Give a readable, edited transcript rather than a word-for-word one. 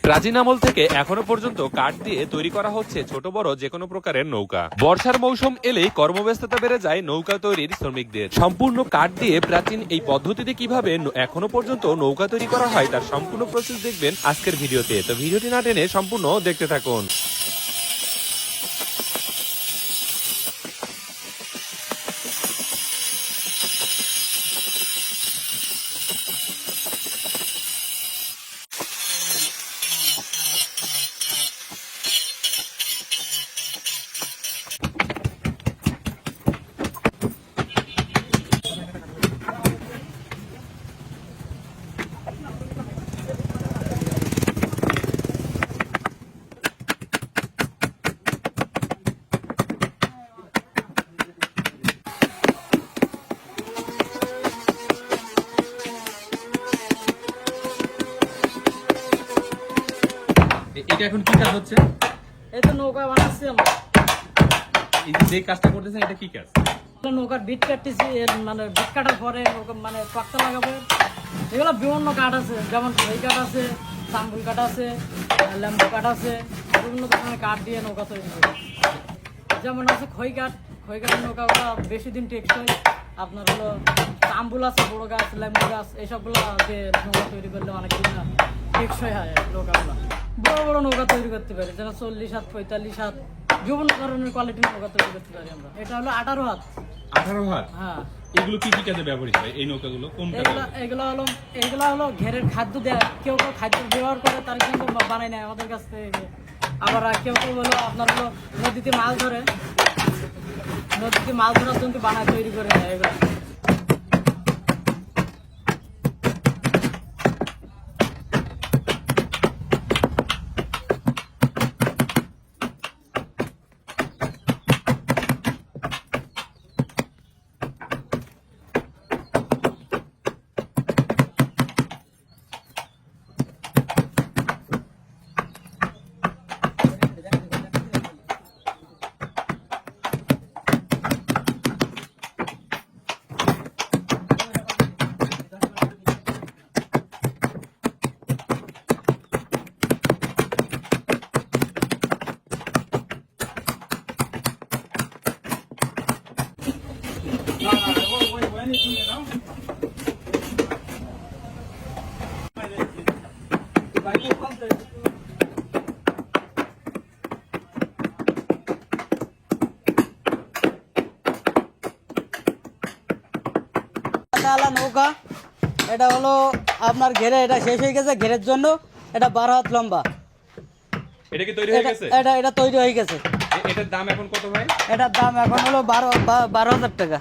প্রাচীন আমল থেকে এখনো পর্যন্ত কাঠ দিয়ে তৈরি করা হচ্ছে ছোট বড় যে কোনো প্রকারের নৌকা। বর্ষার মৌসুম এলেই কর্মব্যস্ততা বেড়ে যায় নৌকা তৈরির শ্রমিকদের। সম্পূর্ণ কাঠ দিয়ে প্রাচীন এই পদ্ধতিতে কিভাবে এখনো পর্যন্ত নৌকা তৈরি করা হয় তার সম্পূর্ণ প্রসেস দেখবেন আজকের ভিডিওতে। তো ভিডিওটি না টেনে সম্পূর্ণ দেখতে থাকুন। এটা এখন কি কাজ হচ্ছে? এই তো নৌকা বানাচ্ছি আমরা। এই যে কাজটা করতেছেন এটা কি কাজ? নৌকার বিট কাটতেছি, মানে বিট কাটার পরে মানে তক্তা লাগাবে। এগুলো বিভিন্ন কাঠ আছে, যেমন খই কাঠ আছে, তাম্বুল কাঠ আছে, ল্যাম্বু কাঠ আছে, বিভিন্ন ধরনের কাঠ দিয়ে নৌকা তৈরি করে। যেমন আছে খই কাঠ, খই কাঠের নৌকাগুলো বেশি দিন টেকসই। আপনার হলো তাম্বুল আছে, বড় গাছ, ল্যাম্বু গাছ, এইসবগুলো দিয়ে নৌকা তৈরি করলে অনেক দিন টেকসই হয় নৌকাগুলো। বড় বড় নৌকা তৈরি করতে পারি, যেন 40 হাত, 45 হাত, বিভিন্ন ধরনের কোয়ালিটির নৌকা তৈরি করতে পারি আমরা। এটা হলো 18 হাত। 18 হাত? হ্যাঁ। এগুলো কি কি কাজে ব্যবহৃত হয় এই নৌকাগুলো? কোন কাজে? এগুলো হলো ঘেরের খাদ্য দেয়। কেউ কেউ খাদ্য ব্যবহার করে, তারা কিন্তু বানায় নেয় আমাদের কাছ থেকে। আবার কেউ কেউ হলো আপনার হলো নদীতে মাছ ধরে, নদীতে মাছ ধরার জন্য বানায় তৈরি করে নেয় এগুলো। নৌকা এটা হলো আপনার ঘেরে, এটা শেষ হয়ে গেছে। ঘেরের জন্য এটা 12 হাত লম্বা। এটা কি তৈরি হয়ে গেছে? এটা তৈরি হয়ে গেছে। এটার দাম এখন কত ভাই? এটার দাম এখন হলো 12,000 টাকা।